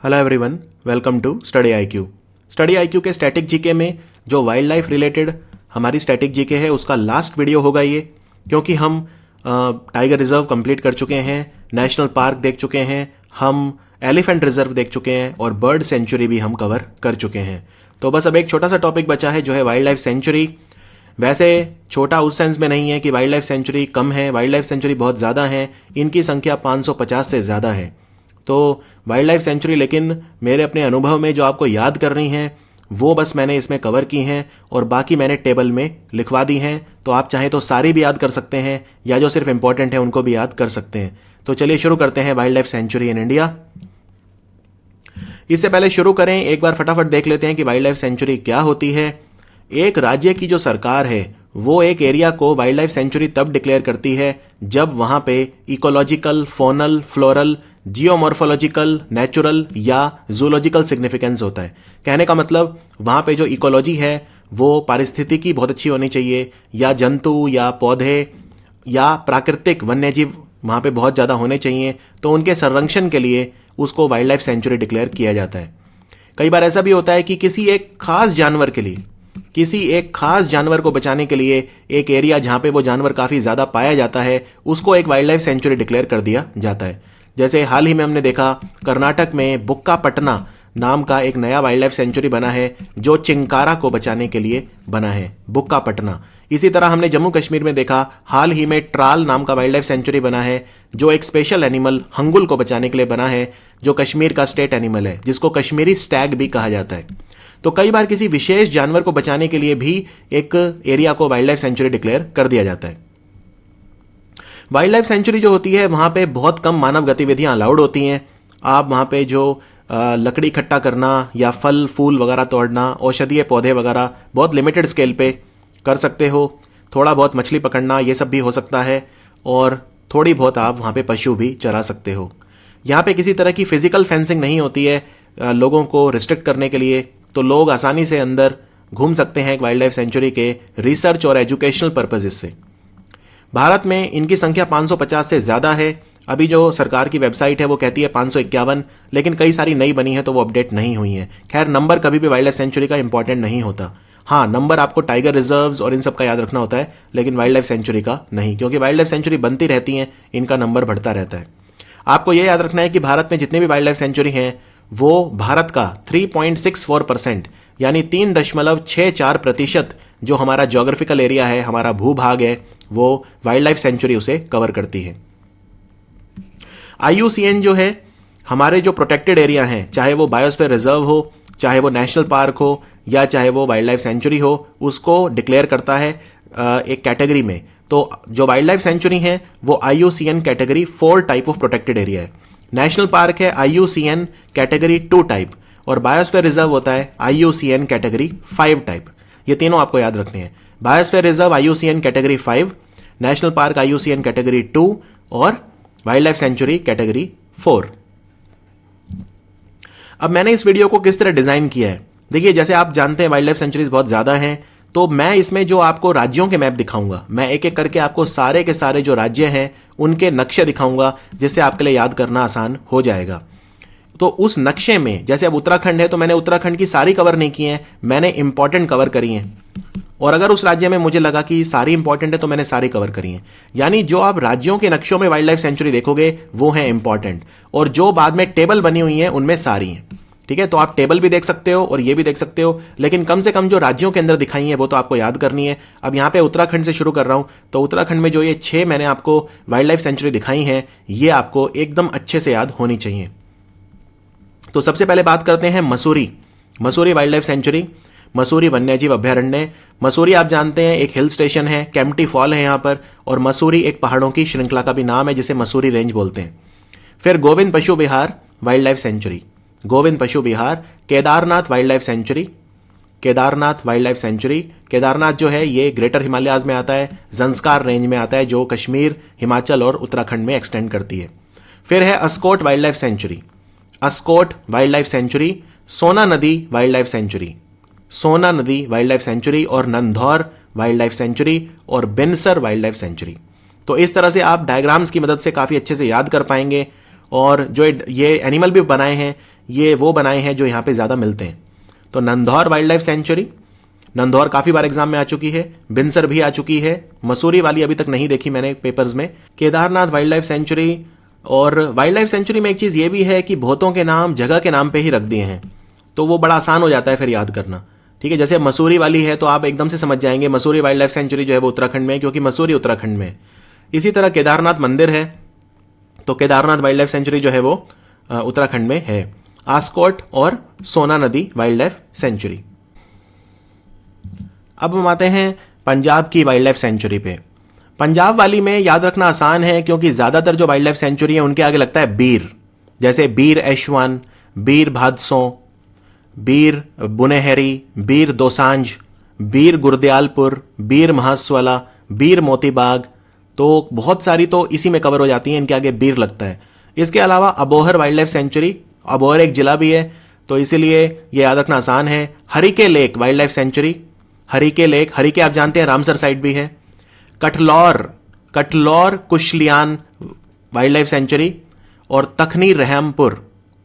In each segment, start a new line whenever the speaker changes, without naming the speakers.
Hello everyone, welcome to Study IQ. Study IQ के static GK में जो wildlife related हमारी static GK है उसका लास्ट वीडियो होगा ये, क्योंकि हम टाइगर रिजर्व कंप्लीट कर चुके हैं, नेशनल पार्क देख चुके हैं, हम एलिफेंट रिजर्व देख चुके हैं और बर्ड सेंचुरी भी हम कवर कर चुके हैं। तो बस अब एक छोटा सा टॉपिक बचा है जो है वाइल्ड लाइफ सेंचुरी। वैसे छोटा उस सेंस में नहीं है कि वाइल्ड लाइफ सेंचुरी कम है, वाइल्ड लाइफ सेंचुरी बहुत ज़्यादा है, इनकी संख्या 550 से ज़्यादा है। तो वाइल्ड लाइफ सेंचुरी लेकिन मेरे अपने अनुभव में जो आपको याद करनी है वो बस मैंने इसमें कवर की हैं और बाकी मैंने टेबल में लिखवा दी हैं। तो आप चाहें तो सारी भी याद कर सकते हैं या जो सिर्फ इंपॉर्टेंट है उनको भी याद कर सकते हैं। तो चलिए शुरू करते हैं wild life sanctuary in India. इससे पहले शुरू करें, एक बार फटाफट देख लेते हैं कि वाइल्ड लाइफ सेंचुरी क्या होती है। एक राज्य की जो सरकार है वो एक एरिया को वाइल्ड लाइफ सेंचुरी तब डिक्लेयर करती है जब वहां पे ecological, funnel, floral, geomorphological, natural या जूलॉजिकल सिग्निफिकेंस होता है। कहने का मतलब वहां पे जो इकोलॉजी है वो पारिस्थितिकी बहुत अच्छी होनी चाहिए, या जंतु या पौधे या प्राकृतिक वन्यजीव वहां पे बहुत ज़्यादा होने चाहिए, तो उनके संरक्षण के लिए उसको वाइल्ड लाइफ सेंचुरी डिक्लेयर किया जाता है। कई बार ऐसा भी होता है कि किसी एक खास जानवर के लिए, किसी एक खास जानवर को बचाने के लिए एक एरिया जहां पे वो जानवर काफ़ी ज़्यादा पाया जाता है उसको एक वाइल्ड लाइफ सेंचुरी डिक्लेयर कर दिया जाता है। जैसे हाल ही में हमने देखा कर्नाटक में बुक्कापटना नाम का एक नया वाइल्ड लाइफ सेंचुरी बना है जो चिंकारा को बचाने के लिए बना है, बुक्कापटना। इसी तरह हमने जम्मू कश्मीर में देखा हाल ही में ट्राल नाम का वाइल्ड लाइफ सेंचुरी बना है जो एक स्पेशल एनिमल हंगुल को बचाने के लिए बना है, जो कश्मीर का स्टेट एनिमल है, जिसको कश्मीरी स्टैग भी कहा जाता है। तो कई बार किसी विशेष जानवर को बचाने के लिए भी एक एरिया को वाइल्ड लाइफ सेंचुरी डिक्लेयर कर दिया जाता है। वाइल्ड लाइफ सेंचुरी जो होती है वहां पे बहुत कम मानव गतिविधियां अलाउड होती हैं। आप वहां पे जो लकड़ी इकट्ठा करना या फल फूल वगैरह तोड़ना, औषधीय पौधे वगैरह बहुत लिमिटेड स्केल पे कर सकते हो। थोड़ा बहुत मछली पकड़ना ये सब भी हो सकता है और थोड़ी बहुत आप वहाँ पे पशु भी चरा सकते हो। यहाँ पे किसी तरह की फिजिकल फेंसिंग नहीं होती है लोगों को रिस्ट्रिक्ट करने के लिए, तो लोग आसानी से अंदर घूम सकते हैं एक वाइल्ड लाइफ सेंचुरी के रिसर्च और एजुकेशनल पर्पजेस से। भारत में इनकी संख्या 550 से ज़्यादा है। अभी जो सरकार की वेबसाइट है वो कहती है 551, लेकिन कई सारी नई बनी है तो वो अपडेट नहीं हुई है। खैर, नंबर कभी भी वाइल्ड लाइफ सेंचुरी का इंपॉर्टेंट नहीं होता। हाँ, नंबर आपको टाइगर रिजर्व्स और इन सब का याद रखना होता है, लेकिन वाइल्ड लाइफ सेंचुरी का नहीं, क्योंकि वाइल्ड लाइफ सेंचुरी बनती रहती हैं, इनका नंबर बढ़ता रहता है। आपको यह याद रखना है कि भारत में जितने भी वाइल्ड लाइफ सेंचुरी हैं वो भारत का 3.64% यानी 3.64% जो हमारा जोग्राफिकल एरिया है, हमारा भूभाग है, वो वाइल्ड लाइफ सेंचुरी उसे कवर करती है। IUCN जो है हमारे जो प्रोटेक्टेड एरिया हैं, चाहे वो बायोस्फीयर रिजर्व हो, चाहे वो नेशनल पार्क हो या चाहे वो वाइल्ड लाइफ सेंचुरी हो, उसको डिक्लेयर करता है एक कैटेगरी में। तो जो वाइल्ड लाइफ सेंचुरी है वो IUCN category 4 type of protected area है। नेशनल पार्क है IUCN कैटेगरी 2 टाइप और बायोस्फीयर रिजर्व होता है IUCN कैटेगरी 5 टाइप। ये तीनों आपको याद रखने हैं। Biosphere reserve IUCN category 5, national park IUCN category 2 और वाइल्ड लाइफ सेंचुरी कैटेगरी 4। अब मैंने इस वीडियो को किस तरह डिजाइन किया है, देखिए जैसे आप जानते हैं वाइल्ड लाइफ सेंचुरीज बहुत ज्यादा हैं, तो मैं इसमें जो आपको राज्यों के मैप दिखाऊंगा, मैं एक एक करके आपको सारे के सारे जो राज्य हैं उनके नक्शे दिखाऊंगा, जिससे आपके लिए याद करना आसान हो जाएगा। तो उस नक्शे में जैसे अब उत्तराखंड है तो मैंने उत्तराखंड की सारी कवर नहीं की है, मैंने इंपॉर्टेंट कवर करी हैं। और अगर उस राज्य में मुझे लगा कि सारी इंपॉर्टेंट है तो मैंने सारी कवर करी हैं। यानी जो आप राज्यों के नक्शों में वाइल्ड लाइफ सेंचुरी देखोगे वो है इंपॉर्टेंट, और जो बाद में टेबल बनी हुई है उनमें सारी हैं। ठीक है, तो आप टेबल भी देख सकते हो और ये भी देख सकते हो, लेकिन कम से कम जो राज्यों के अंदर दिखाई है वो तो आपको याद करनी है। अब यहाँ पे उत्तराखंड से शुरू कर रहा हूं, तो उत्तराखंड में जो ये 6 मैंने आपको वाइल्ड लाइफ सेंचुरी दिखाई हैं ये आपको एकदम अच्छे से याद होनी चाहिए। तो सबसे पहले बात करते हैं Mussoorie wild life sanctuary, Mussoorie वन्यजीव अभ्यारण्य। मसूरी आप जानते हैं एक हिल स्टेशन है, कैंपटी फॉल है यहाँ पर, और मसूरी एक पहाड़ों की श्रृंखला का भी नाम है जिसे मसूरी रेंज बोलते हैं। फिर Govind Pashu Vihar wild life sanctuary, Govind Pashu Vihar. Kedarnath wild life sanctuary, Kedarnath wild life sanctuary. Kedarnath जो है ये ग्रेटर हिमालयाज में आता है, जंस्कार रेंज में आता है जो कश्मीर, हिमाचल और उत्तराखंड में एक्सटेंड करती है। फिर है Askot wild life sanctuary, Askot wild life sanctuary. सोना नदी वाइल्ड लाइफ सेंचुरी, सोना नदी वाइल्ड लाइफ सेंचुरी, और नंधौर वाइल्ड लाइफ सेंचुरी और बिनसर वाइल्ड लाइफ सेंचुरी। तो इस तरह से आप डायग्राम्स की मदद से काफ़ी अच्छे से याद कर पाएंगे। और जो ये एनिमल भी बनाए हैं ये वो बनाए हैं जो यहाँ पे ज़्यादा मिलते हैं। तो Nandhaur wild life sanctuary, Nandhaur काफ़ी बार एग्जाम में आ चुकी है, बिनसर भी आ चुकी है, मसूरी वाली अभी तक नहीं देखी मैंने पेपर्स में, केदारनाथ वाइल्ड लाइफ सेंचुरी। और वाइल्ड लाइफ सेंचुरी में एक चीज़ ये भी है कि भूतों के नाम जगह के नाम पे ही रख दिए हैं, तो वो बड़ा आसान हो जाता है फिर याद करना। ठीक है, जैसे मसूरी वाली है तो आप एकदम से समझ जाएंगे मसूरी वाइल्ड लाइफ सेंचुरी जो है वो उत्तराखंड में है, क्योंकि मसूरी उत्तराखंड में है। इसी तरह केदारनाथ मंदिर है, तो केदारनाथ वाइल्ड लाइफ सेंचुरी जो है वो उत्तराखंड में है। आस्कोट और सोना नदी वाइल्ड लाइफ सेंचुरी। अब हम आते हैं पंजाब की वाइल्ड लाइफ सेंचुरी पे। पंजाब वाली में याद रखना आसान है, क्योंकि ज़्यादातर जो वाइल्ड लाइफ सेंचुरी है उनके आगे लगता है बीर, जैसे बीर एशवान, बीर भादसों, बीर बुनेहरी, बीर दोसांझ, बीर गुरदयालपुर, बीर महासवाला, बीर मोतीबाग। तो बहुत सारी तो इसी में कवर हो जाती हैं, इनके आगे बीर लगता है। इसके अलावा Abohar wild life sanctuary, Abohar एक जिला भी है तो इसीलिए ये याद रखना आसान है। Harike lake wild life sanctuary, Harike lake, Harike आप जानते हैं रामसर साइड भी है। Katlaur, Katlaur Kushlian wild life sanctuary. और Takhni Rahimpur,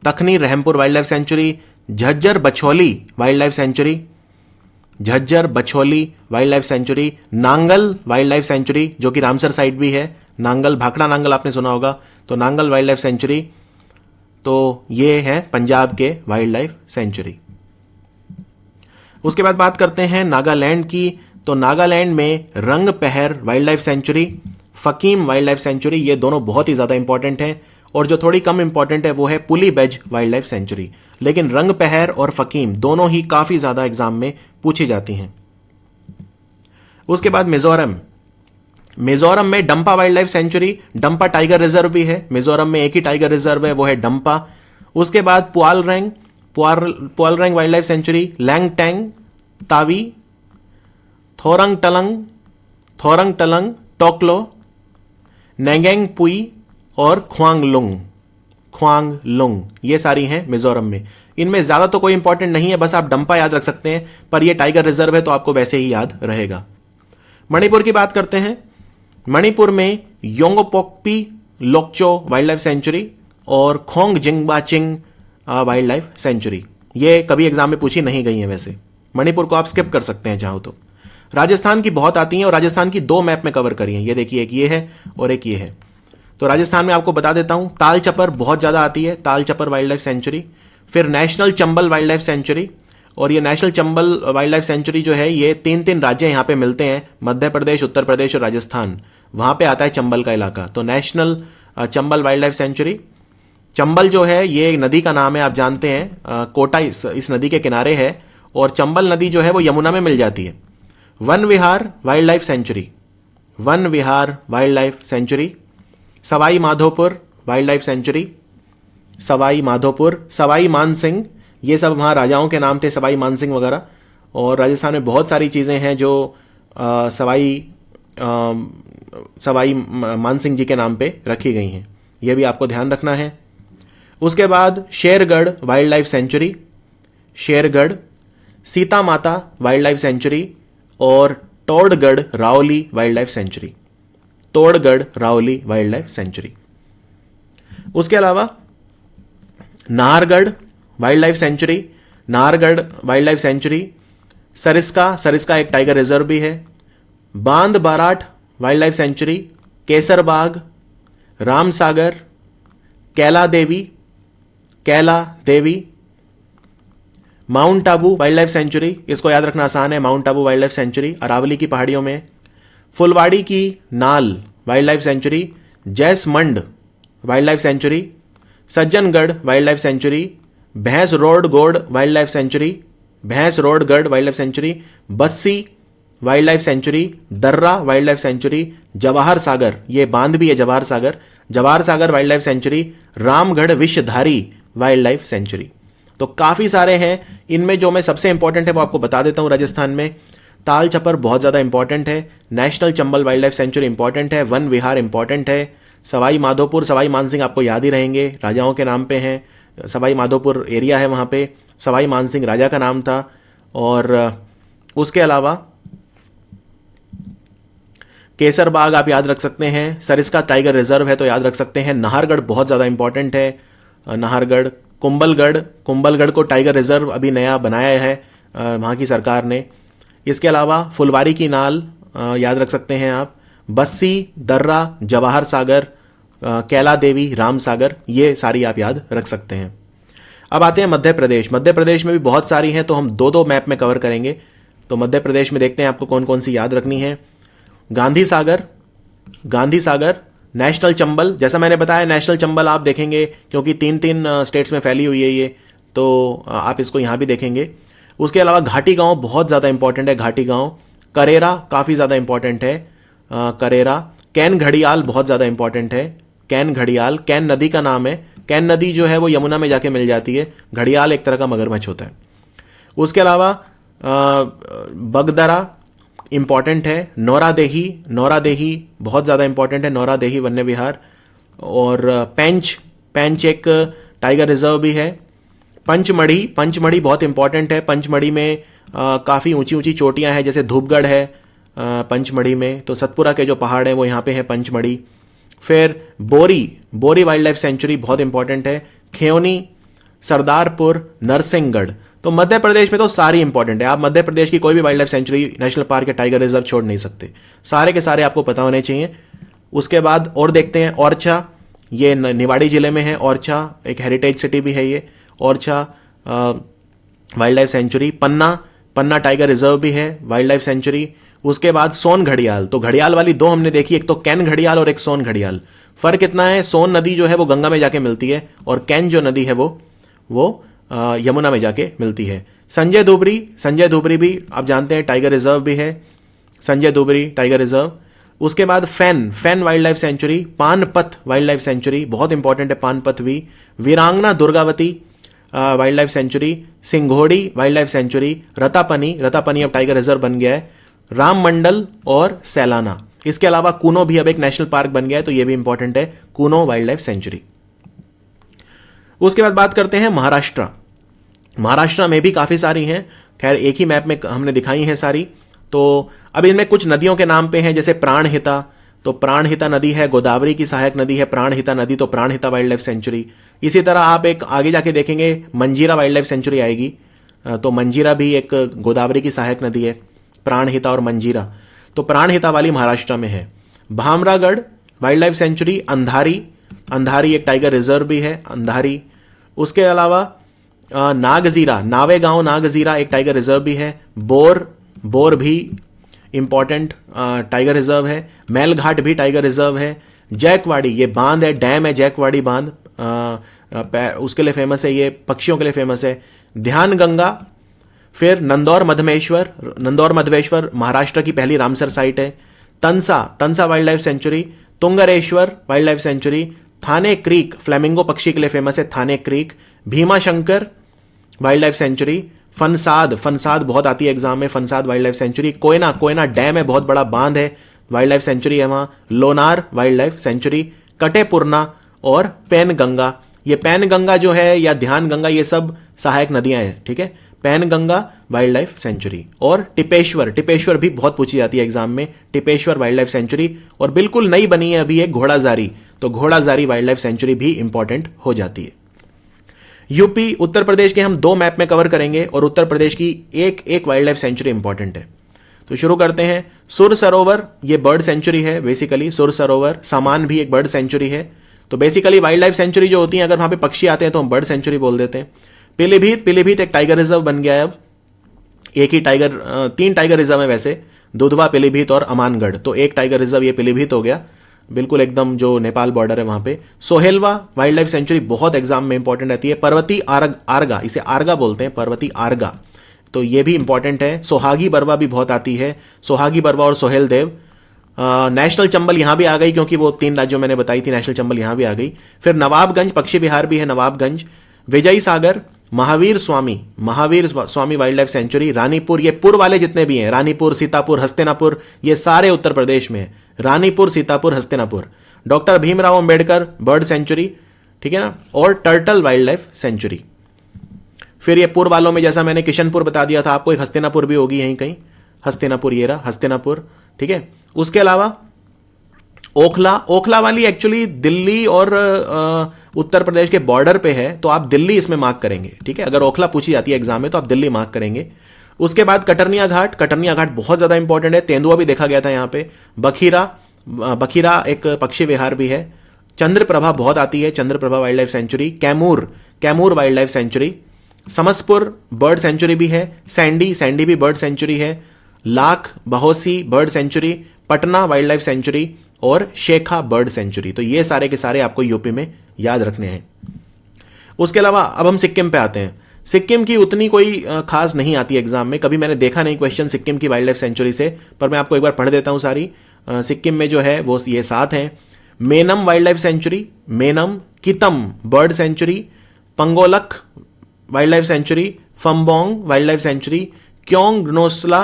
Takhni Rahimpur wild life sanctuary. Jhajjar Bachauli wild life sanctuary, Jhajjar Bachauli wild life sanctuary. Nangal wild life sanctuary जो कि रामसर साइड भी है, नांगल, भाखड़ा नांगल आपने सुना होगा, तो नांगल वाइल्ड लाइफ सेंचुरी। तो ये है पंजाब के वाइल्ड लाइफ सेंचुरी। उसके बाद बात करते हैं नागालैंड की। तो नागालैंड में Rangapahar wild life sanctuary, Fakim wild life sanctuary, ये दोनों बहुत ही ज़्यादा इंपॉर्टेंट हैं। और जो थोड़ी कम इंपॉर्टेंट है वो है पुली बेज वाइल्ड लाइफ सेंचुरी। लेकिन रंग पहर और फकीम दोनों ही काफ़ी ज़्यादा एग्जाम में पूछी जाती हैं। उसके बाद मिजोरम, मिजोरम में Dampa wild life sanctuary, Dampa tiger reserve भी है। मिजोरम में एक ही टाइगर रिजर्व है, वो है डंपा। उसके बाद पुआलरैंग, पुआलरैंग wild life sanctuary, लैंगटैंग, Tawi, Thorang टलंग, Thorang टलंग, Toklo, नेंगेंग पुई और ख्वांगलुंग, ख्वांगलुंग, ये सारी हैं मिजोरम में। इनमें ज़्यादा तो कोई इंपॉर्टेंट नहीं है, बस आप डंपा याद रख सकते हैं, पर ये टाइगर रिजर्व है तो आपको वैसे ही याद रहेगा। मणिपुर की बात करते हैं। मणिपुर में योंगपोकपी लोकचो वाइल्ड लाइफ सेंचुरी और खोंग जिंगबाचिंग वाइल्ड लाइफ सेंचुरी, ये कभी एग्जाम में पूछी नहीं गई हैं वैसे। मणिपुर को आप स्किप कर सकते हैं चाहो तो। राजस्थान की बहुत आती हैं और राजस्थान की दो मैप में कवर करी हैं, ये देखिए, एक ये है और एक ये है। तो राजस्थान में आपको बता देता हूं, ताल चपर बहुत ज़्यादा आती है, ताल चपर वाइल्ड लाइफ सेंचुरी। फिर national Chambal wild life sanctuary, और ये national Chambal wild life sanctuary जो है ये 3 राज्य यहाँ पे मिलते हैं, मध्य प्रदेश, उत्तर प्रदेश और राजस्थान, वहाँ पे आता है चंबल का इलाका। तो national Chambal wild life sanctuary. Chambal जो है ये एक नदी का नाम है, आप जानते हैं, कोटा इस नदी के किनारे है, और चंबल नदी जो है वो यमुना में मिल जाती है। Van Vihar wild life sanctuary, Van Vihar wild life sanctuary. Sawai Madhopur wild life sanctuary, Sawai Madhopur, Sawai Mansingh, ये सब वहाँ राजाओं के नाम थे, सवाई मानसिंह वगैरह। और राजस्थान में बहुत सारी चीज़ें हैं जो सवाई मानसिंह जी के नाम पे रखी गई हैं, ये भी आपको ध्यान रखना है। उसके बाद Shergarh wild life sanctuary, Shergarh, Sita Mata wild life sanctuary और Todgarh Raoli wild life sanctuary, Todgarh Raoli wild life sanctuary. उसके अलावा Nahargarh wild life sanctuary, Nahargarh wild life sanctuary. Sariska, Sariska एक टाइगर रिजर्व भी है। Bandh Baretha wild life sanctuary, Kesarbagh, Ramsagar, Kaila Devi, Kaila Devi. Mount Abu wild life sanctuary, इसको याद रखना आसान है, mount Abu wild life sanctuary Aravalli की पहाड़ियों में। फुलवाड़ी की Nal wild life sanctuary, Jaisamand wild life sanctuary, Sajjangarh wild life sanctuary, Bhainsrodgarh wild life sanctuary, Bhainsrodgarh wild life sanctuary, Bassi wild life sanctuary, Darrah wild life sanctuary, Jawahar Sagar, ये बांध भी है Jawahar Sagar, Jawahar Sagar wild life sanctuary, Ramgarh Vishdhari wild life sanctuary. तो काफ़ी सारे हैं, इनमें जो मैं सबसे इंपॉर्टेंट है वो आपको बता देता हूँ। राजस्थान में ताल चपर बहुत ज़्यादा इंपॉर्टेंट है, national Chambal wild life sanctuary important है, वन विहार इंपॉर्टेंट है, सवाई माधोपुर, सवाई मानसिंह आपको याद ही रहेंगे, राजाओं के नाम पे हैं, सवाई माधोपुर एरिया है वहाँ पे, सवाई मानसिंह राजा का नाम था। और उसके अलावा केसरबाग आप याद रख सकते हैं, सरिस्का टाइगर रिजर्व है तो याद रख सकते हैं। नाहरगढ़ बहुत ज़्यादा इंपॉर्टेंट है, नाहरगढ़ कुंभलगढ़, कुंभलगढ़ को टाइगर रिजर्व अभी नया बनाया है वहाँ की सरकार ने। इसके अलावा फुलवारी की नाल याद रख सकते हैं आप, बस्सी, दर्रा, जवाहर सागर, कैला देवी, राम सागर, ये सारी आप याद रख सकते हैं। अब आते हैं मध्य प्रदेश। मध्य प्रदेश में भी बहुत सारी हैं, तो हम दो दो मैप में कवर करेंगे। तो मध्य प्रदेश में देखते हैं आपको कौन कौन सी याद रखनी है। गांधी सागर, गांधी सागर, नेशनल चंबल, जैसा मैंने बताया नेशनल चंबल आप देखेंगे क्योंकि तीन तीन स्टेट्स में फैली हुई है ये, तो आप इसको यहाँ भी देखेंगे। उसके अलावा घाटी गांव बहुत ज़्यादा इंपॉर्टेंट है, घाटी गांव। करेरा काफ़ी ज़्यादा इंपॉर्टेंट है, करेरा। कैन घड़ियाल बहुत ज़्यादा इंपॉर्टेंट है, कैन घड़ियाल, कैन नदी का नाम है। कैन नदी जो है वो यमुना में जाके मिल जाती है, घड़ियाल एक तरह का मगरमच्छ होता है। उसके अलावा बगदरा इंपॉर्टेंट है, नौरादेही, नौरादेही बहुत ज़्यादा इंपॉर्टेंट है, नौरादेही वन्य विहार। और पेंच, पेंच एक टाइगर रिजर्व भी है। पंचमढ़ी, पंचमढ़ी बहुत इंपॉर्टेंट है। पंचमढ़ी में काफ़ी ऊंची ऊंची चोटियां हैं, जैसे धूपगढ़ है पंचमढ़ी में, तो सतपुरा के जो पहाड़ हैं वो यहाँ पे हैं पंचमढ़ी। फिर बोरी, बोरी वाइल्ड लाइफ सेंचुरी बहुत इंपॉर्टेंट है। खेवनी, सरदारपुर, नरसिंहगढ़। तो मध्य प्रदेश में तो सारी इंपॉर्टेंट है, आप मध्य प्रदेश की कोई भी wild life sanctuary, national park या टाइगर रिजर्व छोड़ नहीं सकते, सारे के सारे आपको पता होने चाहिए। उसके बाद और देखते हैं ओरछा, ये निवाड़ी जिले में है ओरछा, एक हेरिटेज सिटी भी है ये ओरछा वाइल्ड लाइफ सेंचुरी। पन्ना, पन्ना टाइगर रिजर्व भी है, वाइल्ड लाइफ सेंचुरी। उसके बाद सोन घड़ियाल, तो घड़ियाल वाली दो हमने देखी, एक तो कैन घड़ियाल और एक सोन घड़ियाल। फर्क कितना है, सोन नदी जो है वो गंगा में जाके मिलती है और कैन जो नदी है वो यमुना में जाके मिलती है। संजय धुबरी, संजय धुबरी भी आप जानते हैं टाइगर रिजर्व भी है, संजय धुबरी टाइगर रिजर्व। उसके बाद Phen, Phen wild life sanctuary. Panpatha wild life sanctuary बहुत इंपॉर्टेंट है, पानपथ भी। Veerangana Durgavati wild life sanctuary. Singhori wild life sanctuary. Ratapani, Ratapani अब टाइगर रिजर्व बन गया है। राम मंडल और सैलाना। इसके अलावा कूनो भी अब एक नेशनल पार्क बन गया है, तो ये भी इंपॉर्टेंट है, कूनो वाइल्ड लाइफ सेंचुरी। उसके बाद बात करते हैं महाराष्ट्र। महाराष्ट्र में भी काफ़ी सारी हैं, खैर एक ही मैप में हमने दिखाई हैं सारी। तो अब इनमें कुछ नदियों के नाम पे हैं, जैसे प्राणहिता, तो प्राणहिता नदी है, गोदावरी की सहायक नदी है प्राणहिता नदी, तो प्राणहिता वाइल्ड लाइफ सेंचुरी। इसी तरह आप एक आगे जाके देखेंगे मंजीरा वाइल्ड लाइफ सेंचुरी आएगी, तो मंजीरा भी एक गोदावरी की सहायक नदी है, प्राणहिता और मंजीरा, तो प्राणहिता वाली महाराष्ट्र में है। Bhamragarh wild life sanctuary. Andhari, Andhari एक टाइगर रिजर्व भी है, अंधारी। उसके अलावा नागजीरा, नावेगांव नागजीरा एक टाइगर रिजर्व भी है। बोर, बोर भी इंपॉर्टेंट टाइगर रिजर्व है। मेलघाट भी टाइगर रिजर्व है। जैकवाड़ी, ये बांध है, डैम है जैकवाड़ी बांध, उसके लिए फेमस है, ये पक्षियों के लिए फेमस है। ध्यान गंगा। फिर नंदौर मधमेश्वर, नंदौर मधमेश्वर महाराष्ट्र की पहली रामसर साइट है। Tansa, Tansa wild life sanctuary. Tungareshwar wild life sanctuary. Thane creek, flamingo पक्षी के लिए फेमस है, Thane creek. Bhimashankar wild life sanctuary. Phansad, Phansad बहुत आती है एग्जाम में, Phansad wild life sanctuary. Koyna, Koyna dam है, बहुत बड़ा बांध है, वाइल्ड लाइफ सेंचुरी है वहाँ। Lonar wild life sanctuary. Katepurna और पैनगंगा, ये पैनगंगा जो है या ध्यान गंगा, ये सब सहायक नदियां हैं, ठीक है। Penganga wild life sanctuary. और टिपेश्वर, टिपेश्वर भी बहुत पूछी जाती है एग्जाम में, टिपेश्वर वाइल्ड लाइफ सेंचुरी। और बिल्कुल नई बनी है अभी एक घोड़ाजारी, तो घोड़ाजारी वाइल्ड लाइफ सेंचुरी भी इंपॉर्टेंट हो जाती है। यूपी, उत्तर प्रदेश के हम दो मैप में कवर करेंगे और उत्तर प्रदेश की एक एक वाइल्ड लाइफ सेंचुरी इंपॉर्टेंट है। तो शुरू करते हैं। सुर सरोवर, ये बर्ड सेंचुरी है बेसिकली, सुर सरोवर। सामान भी एक बर्ड सेंचुरी है। तो बेसिकली वाइल्ड लाइफ सेंचुरी जो होती है, अगर वहां पे पक्षी आते हैं तो हम बर्ड सेंचुरी बोल देते हैं। पीलीभीत, पीलीभीत एक टाइगर रिजर्व बन गया है अब, एक ही टाइगर, तीन टाइगर रिजर्व है वैसे, दुधवा, पीलीभीत और अमानगढ़, तो एक टाइगर रिजर्व ये पीलीभीत हो गया, बिल्कुल एकदम जो नेपाल बॉर्डर है वहां पे। सोहेलवा वाइल्ड लाइफ सेंचुरी बहुत एग्जाम में इंपॉर्टेंट रहती है। पर्वती आरगा, इसे आरगा बोलते हैं, पर्वती आरगा, तो ये भी इंपॉर्टेंट है। सोहागी बरवा भी बहुत आती है, सोहागी बरवा और सोहेल देव। नेशनल चंबल यहां भी आ गई क्योंकि वो तीन राज्यों मैंने बताई थी, नेशनल चंबल यहां भी आ गई। फिर नवाबगंज पक्षी विहार भी है, नवाबगंज। विजय सागर, Mahavir Swami, Mahavir Swami wild life sanctuary. Ranipur, ये पुर वाले जितने भी हैं, रानीपुर, सीतापुर, हस्तिनापुर, ये सारे उत्तर प्रदेश में है। Ranipur, Sitapur, Hastinapur. Doctor Bhimrao Ambedkar bird sanctuary, ठीक है ना। और टर्टल वाइल्ड लाइफ सेंचुरी। फिर ये पुर वालों में जैसा मैंने किशनपुर बता दिया था आपको, एक हस्तिनापुर भी होगी यहीं कहीं, हस्तिनापुर, ये रहा हस्तिनापुर, ठीक है। उसके अलावा ओखला, ओखला वाली एक्चुअली दिल्ली और उत्तर प्रदेश के बॉर्डर पे है, तो आप दिल्ली इसमें मार्क करेंगे, ठीक है। अगर ओखला पूछी जाती है एग्जाम में तो आप दिल्ली मार्क करेंगे। उसके बाद कटरनिया घाट, कटरनिया घाट बहुत ज्यादा इंपॉर्टेंट है, तेंदुआ भी देखा गया था यहाँ पे। बखीरा, बखीरा एक पक्षी विहार भी है। चंद्रप्रभा बहुत आती है, Chandraprabha wild life sanctuary. Kaimur, Kaimur wild life sanctuary. Samaspur bird sanctuary भी है। सैंडी, सैंडी भी बर्ड सेंचुरी है। Lakh, Bahosi bird sanctuary. Patna wild life sanctuary और शेखा बर्ड सेंचुरी। तो ये सारे के सारे आपको यूपी में याद रखने हैं। उसके अलावा अब हम सिक्किम पे आते हैं। सिक्किम की उतनी कोई खास नहीं आती एग्जाम में, कभी मैंने देखा नहीं क्वेश्चन सिक्किम की वाइल्ड लाइफ सेंचुरी से, पर मैं आपको एक बार पढ़ देता हूं सारी। सिक्किम में जो है वो ये 7 हैं। Maenam wild life sanctuary, Maenam. Kitam bird sanctuary. Pangolakha wild life sanctuary. Fambong wild life sanctuary. Kyongnosla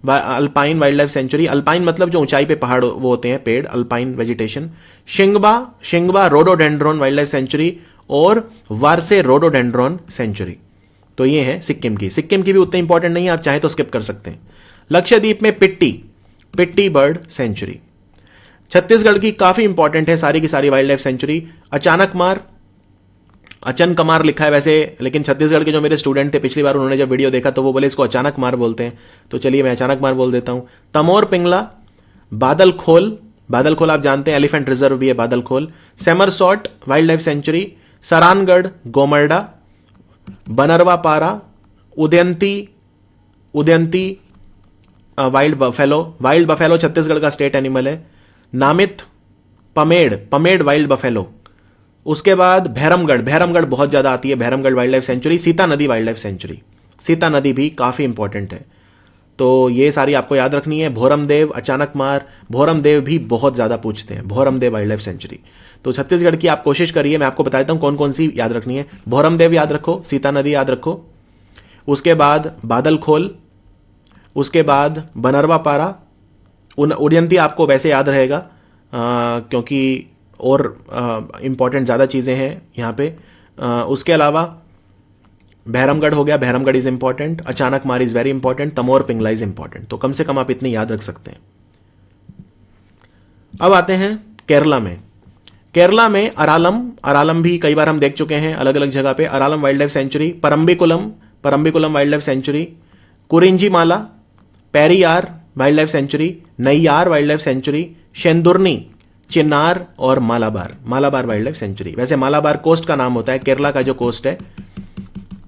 alpine wild life sanctuary. Alpine मतलब जो ऊंचाई पे पहाड़ वो होते हैं, पेड़, alpine vegetation. Shingba, Shingba rhododendron wild life sanctuary और वारसे रोडोडेंड्रॉन सेंचुरी। तो ये है सिक्किम की। सिक्किम की भी उतनी इंपॉर्टेंट नहीं है, आप चाहे तो स्किप कर सकते हैं। लक्षद्वीप में पिट्टी, पिट्टी बर्ड सेंचुरी। छत्तीसगढ़ की काफी इंपॉर्टेंट है सारी की सारी wild life sanctuary. Achanakmar, Achanakmar लिखा है वैसे, लेकिन छत्तीसगढ़ के जो मेरे स्टूडेंट थे पिछली बार उन्होंने जब वीडियो देखा तो वो बोले इसको अचानक मार बोलते हैं, तो चलिए मैं अचानक मार बोल देता हूं। तमोर पिंगला। बादल खोल, बादल खोल आप जानते हैं एलिफेंट रिजर्व भी है Badalkhol. Semarsot wild life sanctuary. Sarangarh Gomarda. Barnawapara. Udanti, Udanti wild buffalo, wild buffalo Chhattisgarh का स्टेट एनिमल है। नामित, पमेड़, पमेड़ वाइल्ड बफेलो। उसके बाद भैरमगढ़, भैरमगढ़ बहुत ज्यादा आती है, Bhairamgarh wild life sanctuary. Sita नदी वाइल्ड लाइफ सेंचुरी, सीता नदी भी काफी इंपॉर्टेंट है, तो ये सारी आपको याद रखनी है। भोरमदेव, अचानकमार, भोरमदेव भी बहुत ज्यादा पूछते हैं, भोरमदेव वाइल्ड लाइफ सेंचुरी। तो छत्तीसगढ़ की आप कोशिश करिए, मैं आपको बताता हूं कौन कौन सी याद रखनी है। भोरमदेव याद रखो, सीता नदी याद रखो, उसके बाद बादल खोल, उसके बाद बनरवा पारा। उदयंती आपको वैसे याद रहेगा क्योंकि और इंपॉर्टेंट ज़्यादा चीज़ें हैं यहाँ पे। उसके अलावा भैरमगढ़ हो गया, Bhairamgarh is important. Achanakmar is very important. Tamor Pingla is important. तो कम से कम आप इतने याद रख सकते हैं। अब आते हैं केरला में। केरला में अरालम, अरालम भी कई बार हम देख चुके हैं अलग अलग जगह पे। Aralam wild life sanctuary. Parambikulam, Parambikulam wild life sanctuary. Kurinjimala, Periyar wild life sanctuary. Neyyar wild life sanctuary. Shendurney, Chinnar और Malabar, Malabar wild life sanctuary. वैसे मालाबार कोस्ट का नाम होता है, केरला का जो कोस्ट है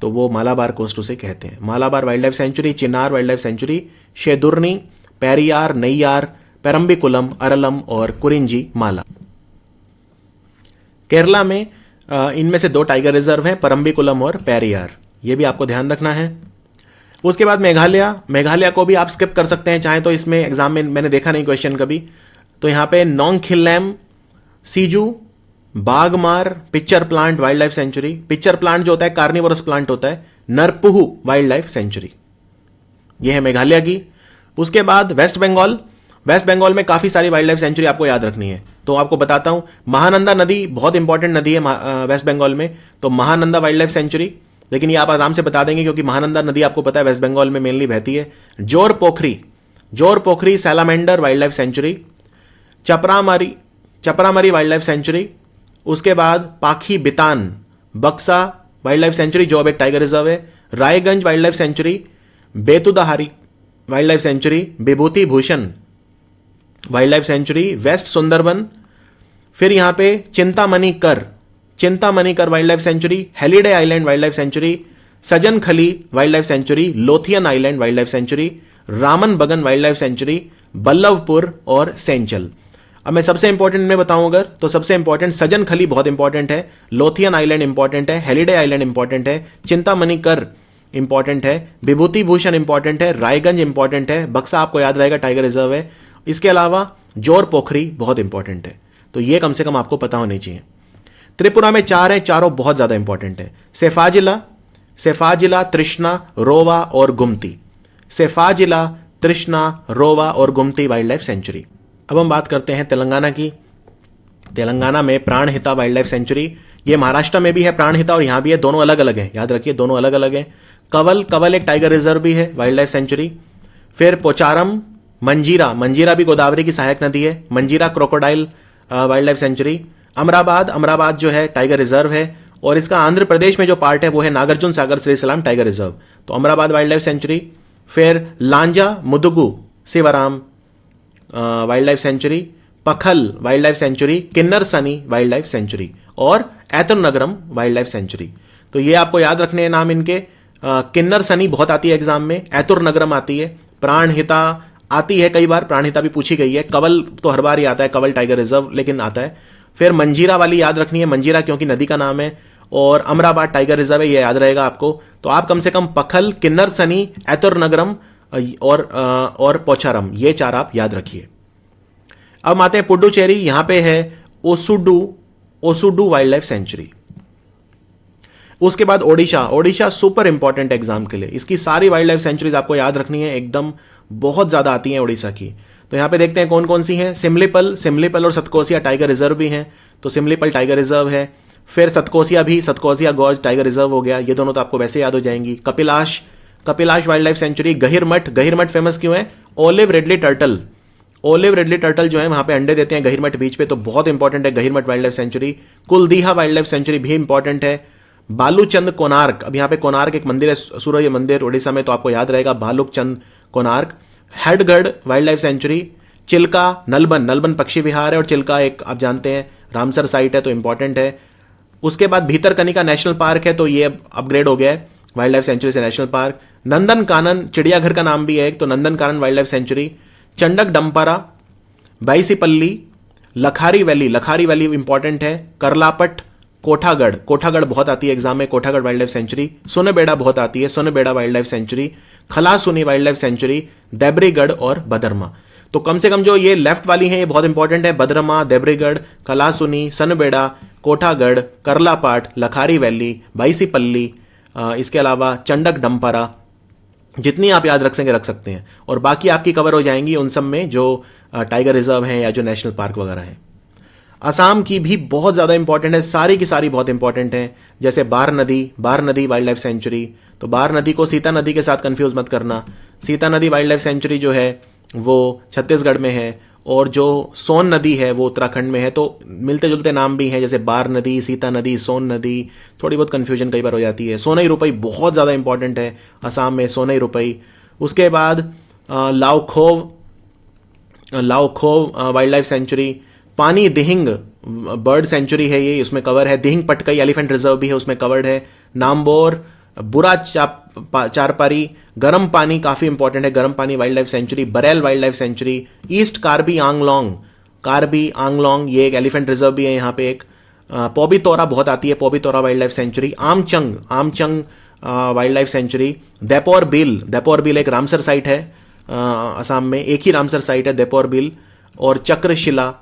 तो वो मालाबार कोस्ट उसे कहते हैं। Malabar wild life sanctuary, Chinnar wild life sanctuary, Shendurney, Periyar, Neyyar, Parambikulam, Aralam और कुरिंजी माला। केरला में इनमें से 2 टाइगर रिजर्व हैं, परम्बिकुलम और पेरियार, ये भी आपको ध्यान रखना है। उसके बाद मेघालय, मेघालय को भी आप स्किप कर सकते हैं चाहे तो, इसमें एग्जाम में मैंने देखा नहीं क्वेश्चन कभी। तो यहां पे Nongkhyllem, Siju, Baghmara, pitcher plant wild life sanctuary. Pitcher plant जो होता है कार्निवोरस प्लांट होता है। नरपुहु वाइल्ड लाइफ सेंचुरी, यह है मेघालय की। उसके बाद वेस्ट बंगाल, वेस्ट बंगाल में काफी सारी वाइल्ड लाइफ सेंचुरी आपको याद रखनी है, तो आपको बताता हूं। महानंदा नदी बहुत इंपॉर्टेंट नदी है वेस्ट बंगाल में, तो महानंदा वाइल्ड लाइफ सेंचुरी, लेकिन ये आप आराम से बता देंगे क्योंकि महानंदा नदी आपको पता है वेस्ट बंगाल में मेनली बहती है। Jorepokhri, Jorepokhri salamander wild life sanctuary. Chapramari, Chapramari wild life sanctuary. उसके बाद पाखी बितान, बक्सा वाइल्ड लाइफ सेंचुरी जो अब एक टाइगर रिजर्व है। Raiganj wild life sanctuary. Bethuadahari wild life sanctuary. Bibhuti Bhushan wild life sanctuary, west Sundarban. फिर यहां पे Chintamani Kar, Chintamani Kar wild life sanctuary. Halliday island wild life sanctuary. Sajnakhali wild life sanctuary. Lothian island wild life sanctuary. Ramnabagan wild life sanctuary. Ballavpur और सेंचल। अब मैं सबसे important में बताऊं अगर, तो सबसे इंपॉर्टेंट सजन खली बहुत इंपॉर्टेंट है, लोथियन आइलैंड इंपॉर्टेंट है, हेलिडे आइलैंड इंपॉर्टेंट है, चिंतामणि कर इंपॉर्टेंट है, विभूति भूषण इंपॉर्टेंट है, रायगंज इंपॉर्टेंट है, बक्सा आपको याद रहेगा टाइगर रिजर्व है। इसके अलावा जोर पोखरी बहुत इंपॉर्टेंट है, तो ये कम से कम आपको पता होनी चाहिए। त्रिपुरा में 4 है, चारों बहुत ज्यादा इंपॉर्टेंट है। सेफाजिला, सेफाजिला, तृष्णा, रोवा और गुमती। सेफाजिला, तृष्णा, रोवा और गुमती वाइल्ड लाइफ सेंचुरी। अब हम बात करते हैं तेलंगाना की। तेलंगाना में प्राणहिता वाइल्ड लाइफ सेंचुरी, ये महाराष्ट्र में भी है प्राणहिता और यहां भी है, दोनों अलग अलग हैं, याद रखिए दोनों अलग अलग हैं। कवल, कवल एक टाइगर रिजर्व भी है वाइल्ड लाइफ सेंचुरी। फिर पोचारम, मंजीरा, मंजीरा भी गोदावरी की सहायक नदी है, मंजीरा crocodile wild life sanctuary. Amrabad, Amrabad जो है टाइगर रिजर्व है, और इसका आंध्र प्रदेश में जो पार्ट है वो है नागार्जुन सागर श्रीसलाम टाइगर रिजर्व। तो अमराबाद वाइल्ड लाइफ सेंचुरी। फिर Lanja Madugu Sivaram wild life sanctuary, Pakhal wild life sanctuary, Kinnerasani wild life sanctuary, और ऐतुरनगरम वाइल्ड लाइफ सेंचुरी। तो ये आपको याद रखने हैं नाम इनके। किन्नर सनी बहुत आती है एग्जाम में, ऐतुरनगरम आती है, प्राणहिता आती है कई बार, प्राणहिता भी पूछी गई है, कवल तो हर बार ही आता है, कवल टाइगर रिजर्व लेकिन आता है। फिर मंजीरा वाली याद रखनी है, मंजीरा क्योंकि नदी का नाम है, और अमराबाद टाइगर रिजर्व है, ये याद रहेगा आपको। तो आप कम से कम पखल, किन्नर सनी, ऐतुरनगरम और पोचारम, ये 4 आप याद रखिए। अब आते हैं पुडुचेरी, यहां पे है ओसुडू वाइल्ड लाइफ सेंचुरी। उसके बाद Odisha, Odisha super important exam के लिए, इसकी सारी वाइल्ड लाइफ सेंचुरीज आपको याद रखनी है, एकदम बहुत ज्यादा आती हैं ओडिशा की। तो यहां पे देखते हैं कौन कौन सी हैं। सिमलीपल और सतकोसिया टाइगर रिजर्व भी हैं, तो सिमलीपल टाइगर रिजर्व है। फिर सतकोसिया गॉर्ज टाइगर रिजर्व हो गया, ये दोनों तो आपको वैसे याद हो जाएंगी। कपिलाश वाइल्ड लाइफ सेंचुरी। गहिरमठ फेमस क्यों है? ओलिव रिडली टर्टल जो है वहां पे अंडे देते हैं गहिरमठ बीच पे, तो बहुत इंपॉर्टेंट है Gahirmatha wild life sanctuary. Kuldiha wild life sanctuary भी इंपॉर्टेंट है। बालूचंद कोणार्क, अब यहाँ पे कोणार्क एक मंदिर है, सूर्य मंदिर उड़ीसा में, तो आपको याद रहेगा Balukhand Konark. Hadgarh wild life sanctuary. Chilika, Nalban पक्षी विहार है, और चिल्का एक आप जानते हैं रामसर साइट है, तो इंपॉर्टेंट है। उसके बाद भीतरकनिका नेशनल पार्क है, तो ये अपग्रेड हो गया है वाइल्ड लाइफ सेंचुरी से नेशनल पार्क। नंदनकानन चिड़ियाघर का नाम भी है एक, तो Nandankanan wild life sanctuary. Chandaka Dampara, Baisipalli, Lakhari valley important है। करलापट, कोठागढ़ बहुत आती है एग्जाम में, Kothagarh wild life sanctuary. Sunabeda बहुत आती है, Sunabeda wild life sanctuary. Khalasuni wild life sanctuary, Debrigarh और बदरमा। तो कम से कम जो ये लेफ्ट वाली हैं ये बहुत इंपॉर्टेंट है, बदरमा, देब्रीगढ़, खलासुनी, सनबेड़ा, कोठागढ़, करलापाट, लखारी वैली, बाईसीपल्ली, इसके अलावा चंडक डंपारा, जितनी आप याद रख सकते हैं, और बाकी आपकी कवर हो जाएंगी उन सब में जो टाइगर रिजर्व हैं या जो नेशनल पार्क वगैरह हैं। असम की भी बहुत ज़्यादा इंपॉर्टेंट है, सारी की सारी बहुत इंपॉर्टेंट हैं, जैसे बार नदी वाइल्ड लाइफ सेंचुरी। तो बार नदी को सीता नदी के साथ कंफ्यूज मत करना, सीता नदी वाइल्ड लाइफ सेंचुरी जो है वो छत्तीसगढ़ में है, और जो सोन नदी है वो उत्तराखंड में है। तो मिलते जुलते नाम भी हैं, जैसे बार नदी, सीता नदी, सोन नदी, थोड़ी बहुत कन्फ्यूजन कई बार हो जाती है। सोनई रुपई बहुत ज़्यादा इंपॉर्टेंट है असम में, सोनई रुपई। उसके बाद लाओखोव वाइल्ड लाइफ सेंचुरी। पानी दिहिंग बर्ड सेंचुरी है ये, उसमें कवर है। दिहिंग पटकई एलिफेंट रिजर्व भी है, उसमें कवर्ड है। नाम्बोर, बुरा चारपारी, गर्म पानी काफ़ी इंपॉर्टेंट है, गर्म पानी wild life sanctuary. Barail wild life sanctuary. East Karbi Anglong ये एक एलिफेंट रिजर्व भी है यहाँ पे एक। पोबितोरा बहुत आती है, Pobitora wild life sanctuary. Amchang wild life sanctuary. Deepor Beel एक रामसर साइट है असम में, एक ही रामसर साइट है दीपोर बिल। और Chakrashila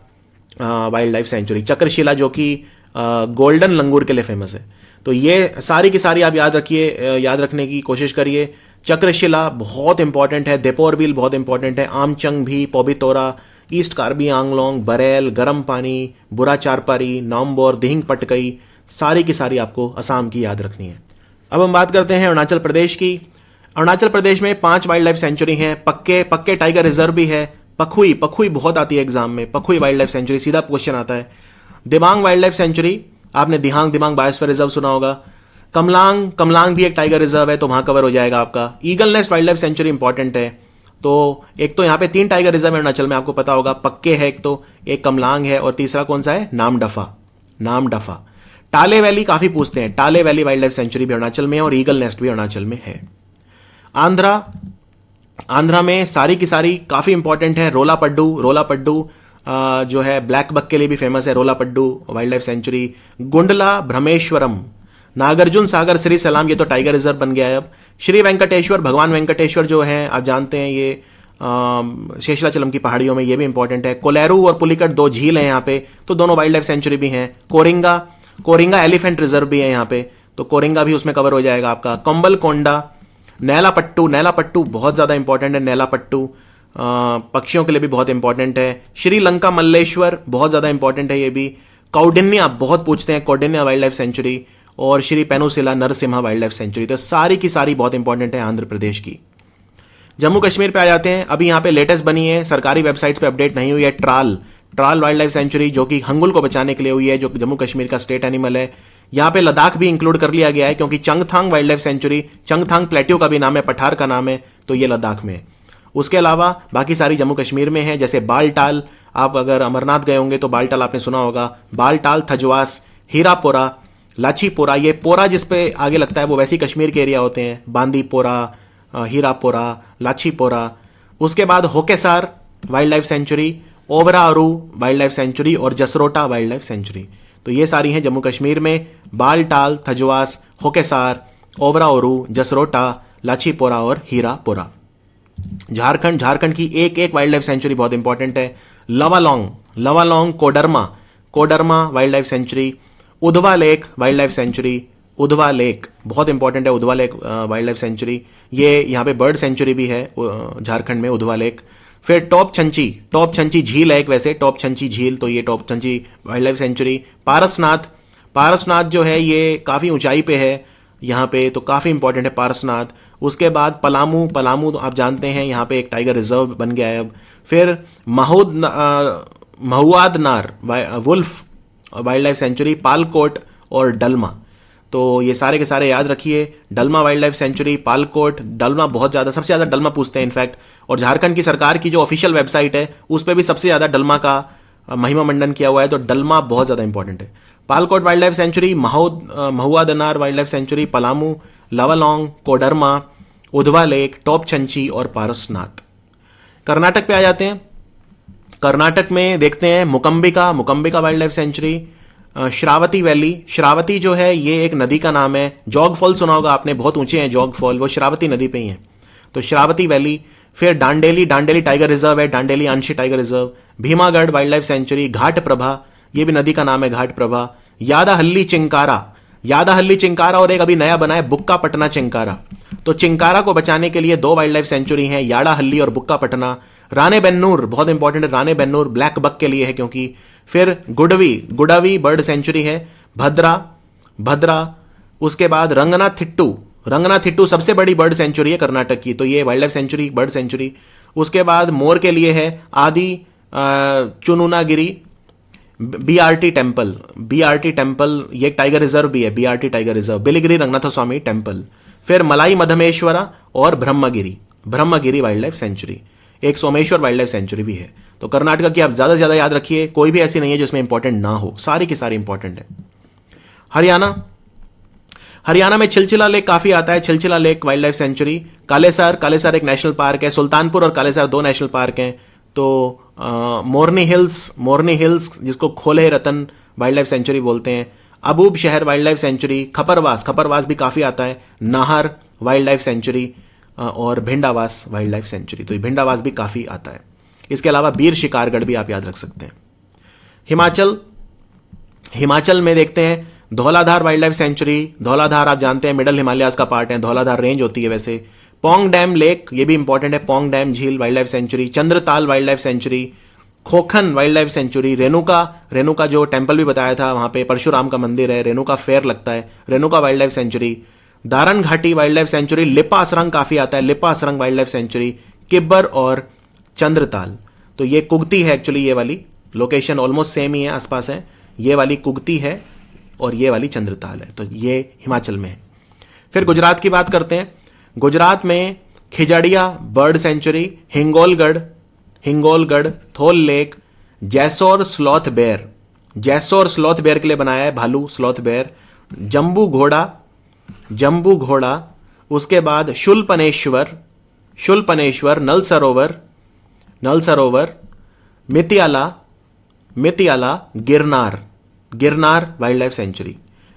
wild life sanctuary, Chakrashila जो कि गोल्डन लंगूर के लिए फेमस है। तो ये सारी की सारी आप याद रखिए, याद रखने की कोशिश करिए। चक्रशिला बहुत इंपॉर्टेंट है, दीपोर बिल बहुत इंपॉर्टेंट है, आमचंग भी, पोबितोरा, ईस्ट कार्बी आंगलोंग, बरेल, गर्म पानी, बुरा चारपारी, नाम्बोर, दिहिंग पटकई, सारी की सारी आपको असम की याद रखनी है। अब हम बात करते हैं अरुणाचल प्रदेश की। अरुणाचल प्रदेश में 5 वाइल्ड लाइफ सेंचुरी हैं, पक्के टाइगर रिजर्व भी है। पखुई बहुत आती है एग्जाम में, पखुई वाइल्ड लाइफ सेंचुरी सीधा क्वेश्चन आता है। दिबांग वाइल्ड लाइफ सेंचुरी, आपने दिबांग बायोस्फीयर रिजर्व सुना होगा। कमलांग भी एक टाइगर रिजर्व है, तो वहां कवर हो जाएगा आपका। Eagle nest wild life sanctuary important है। तो एक तो यहाँ पे 3 टाइगर रिजर्व है अरुणाचल में, आपको पता होगा, पक्के है एक कमलांग है, और तीसरा कौन सा है? नामडफा। टाले वैली काफी पूछते हैं, टाले वैली वाइल्ड लाइफ सेंचुरी भी अरुणाचल में है, और ईगल नेस्ट भी अरुणाचल में है। आंध्रा में सारी की सारी काफी इंपॉर्टेंट है। रोलापड्डू जो है ब्लैक बक के लिए भी फेमस है, Rollapadu wild life sanctuary. Gundla Brahmeswaram, Nagarjuna Sagar Srisailam, ये तो टाइगर रिजर्व बन गया है अब। श्री वेंकटेश्वर, भगवान वेंकटेश्वर जो है आप जानते हैं, ये शेषलाचलम की पहाड़ियों में, ये भी इंपॉर्टेंट है। कोलेरू और पुलिकट 2 झील हैं यहाँ पे, तो दोनों वाइल्ड लाइफ सेंचुरी भी हैं। कोरिंगा एलिफेंट रिजर्व भी है यहाँ पे, तो कोरिंगा भी उसमें कवर हो जाएगा आपका। कंबल कोंडा, नैलापट्टू बहुत ज्यादा इंपॉर्टेंट है, नैलापट्टू पक्षियों के लिए भी बहुत इंपॉर्टेंट है। श्रीलंका मल्लेश्वर बहुत ज्यादा इंपॉर्टेंट है ये भी। कौडिन्या बहुत पूछते हैं, कौडिन्या वाइल्ड लाइफ सेंचुरी। और Sri Penusila Narasimha wild life sanctuary. तो सारी की सारी बहुत इंपॉर्टेंट है आंध्र प्रदेश की। जम्मू कश्मीर पे आ जाते हैं, अभी यहाँ पे लेटेस्ट बनी है, सरकारी वेबसाइट्स पे अपडेट नहीं हुई है। ट्राल वाइल्ड लाइफ सेंचुरी जो कि हंगुल को बचाने के लिए हुई है, जो जम्मू कश्मीर का स्टेट एनिमल है। यहाँ पे लद्दाख भी इंक्लूड कर लिया गया है क्योंकि चंगथांग वाइल्ड लाइफ सेंचुरी, चंगथांग प्लेट्यू का भी नाम है, पठार का नाम है, तो ये लद्दाख में है। उसके अलावा बाकी सारी जम्मू कश्मीर में है, जैसे बालटाल, आप अगर अमरनाथ गए होंगे तो बालटाल आपने सुना होगा, बालटाल, थजवास, हीरापोरा, लाचीपोरा, ये पोरा जिस पे आगे लगता है वो वैसे ही कश्मीर के एरिया होते हैं, बांदीपोरा, हीरापोरा, लाचीपोरा। उसके बाद Hokersar wild life sanctuary, Overa Aru wild life sanctuary और जसरोटा वाइल्ड लाइफ सेंचुरी। तो ये सारी हैं जम्मू कश्मीर में, बालटाल, थजवास, होकेसार, ओवरारू, जसरोटा, लाचीपोरा और हीरापोरा। झारखंड की एक एक वाइल्ड लाइफ सेंचुरी बहुत इंपॉर्टेंट है। Lawalong, Koderma wild life sanctuary, Udhwa lake wild life sanctuary, Udhwa lake बहुत इंपॉर्टेंट है, Udhwa lake wild life sanctuary, ये यहाँ पे बर्ड सेंचुरी भी है झारखंड में, उधवा लेक। फिर टॉप छंची झील है एक, वैसे टॉप छंची झील, तो ये Topchanchi wild life sanctuary. Parasnath जो है ये काफ़ी ऊंचाई पे है यहाँ पे, तो काफ़ी इंपॉर्टेंट है पारसनाथ। उसके बाद पलामू तो आप जानते हैं यहाँ पे एक टाइगर रिजर्व बन गया है अब। फिर Mahuadanr wolf wild life sanctuary, Palkot और डलमा, तो ये सारे के सारे याद रखिए। Dalma wild life sanctuary, Palkot, Dalma, बहुत ज़्यादा, सबसे ज़्यादा डलमा पूछते हैं इनफैक्ट। और झारखंड की सरकार की जो ऑफिशियल वेबसाइट है उस पर भी सबसे ज़्यादा डलमा का महिमा मंडन किया हुआ है, तो डलमा बहुत ज़्यादा इंपॉर्टेंट है। Palkot wild life sanctuary, Mahuadanr wild life sanctuary, Palamu, Lawalong, Koderma, Udhwa lake, Topchanchi और पारसनाथ। कर्नाटक पे आ जाते हैं। कर्नाटक में देखते हैं मुकम्बिका wild life sanctuary, Shravati valley, Shravati जो है ये एक नदी का नाम है। जॉग फॉल सुना होगा आपने, बहुत ऊंचे हैं जॉग फॉल, वो श्रावती नदी पे ही है, तो श्रावती वैली। फिर डांडेली टाइगर रिजर्व है, Dandeli Anshi tiger reserve. Bhimgad wild life sanctuary, Ghataprabha, ये भी नदी का नाम है, घाट प्रभा। यादाहल्ली चिंकारा और एक अभी नया बना है बुक्कापटना चिंकारा। तो चिंकारा को बचाने के लिए दो वाइल्ड लाइफ सेंचुरी हैं, याडाहल्ली और बुक्कापटना। रानेबेन्नूर बहुत इंपॉर्टेंट है, रानेबेन्नूर ब्लैक बक के लिए है क्योंकि। फिर गुडवी बर्ड सेंचुरी है, भद्रा। उसके बाद रंगनाथिट्टू सबसे बड़ी बर्ड सेंचुरी है कर्नाटक की, तो ये wild life sanctuary, bird sanctuary. उसके बाद मोर के लिए है आदि चुनुनागिरी, बीआरटी टेम्पल, ये टाइगर रिजर्व भी है, BRT tiger reserve, Biligiri Ranganatha Swamy temple. फिर मलाई मधमेश्वरा और ब्रह्मगिरी वाइल्ड लाइफ सेंचुरी, एक सोमेश्वर वाइल्ड लाइफ सेंचुरी भी है। तो कर्नाटक की आप ज़्यादा से ज़्यादा याद रखिए, कोई भी ऐसी नहीं है जिसमें इंपॉर्टेंट ना हो, सारी की सारी इंपॉर्टेंट है। हरियाणा में छिलचिला लेक काफ़ी आता है, Chhilchhila lake wild life sanctuary. Kalesar एक नेशनल पार्क है, सुल्तानपुर और कालेसर दो नेशनल पार्क हैं। तो मोरनी हिल्स जिसको खोले रतन वाइल्ड लाइफ सेंचुरी बोलते हैं। अबूब शहर वाइल्ड लाइफ सेंचुरी, खपरवास भी काफ़ी आता है, नाहर वाइल्ड लाइफ सेंचुरी और भिंडावास वाइल्ड लाइफ सेंचुरी, तो भिंडावास भी काफ़ी आता है। इसके अलावा बीर शिकारगढ़ भी आप याद रख सकते हैं। हिमाचल में देखते हैं Dhauladhar wild life sanctuary. Dhauladhar आप जानते हैं मिडल हिमालयाज का पार्ट है, धौलाधार रेंज होती है वैसे। पोंग डैम लेक, ये भी इंपॉर्टेंट है, पोंग डैम झील wild life sanctuary. Chandratal wild life sanctuary, Khokhan wild life sanctuary. Renuka जो टेम्पल भी बताया था, वहां पे परशुराम का मंदिर है, रेणुका फेयर लगता है, रेणुका वाइल्ड लाइफ सेंचुरी। दारन घाटी वाइल्ड लाइफ सेंचुरी, लिपा असरंग काफी आता है, लिपा असरंग वाइल्ड लाइफ सेंचुरी। किब्बर और चंद्रताल, तो ये कुगती है एक्चुअली, ये वाली लोकेशन ऑलमोस्ट सेम ही है, आसपास है। ये वाली कुगती है और ये वाली चंद्रताल है, तो ये हिमाचल में है। फिर गुजरात की बात करते हैं। गुजरात में खिजड़िया बर्ड सेंचुरी, हिंगोलगढ़, थोल लेक, जैसोर स्लॉथ बेयर के लिए बनाया है, भालू स्लॉथ बेयर। जम्बू घोड़ा, उसके बाद शूलपनेश्वर, नल सरोवर, मितियाला, गिरनार वाइल्ड लाइफ सेंचुरी,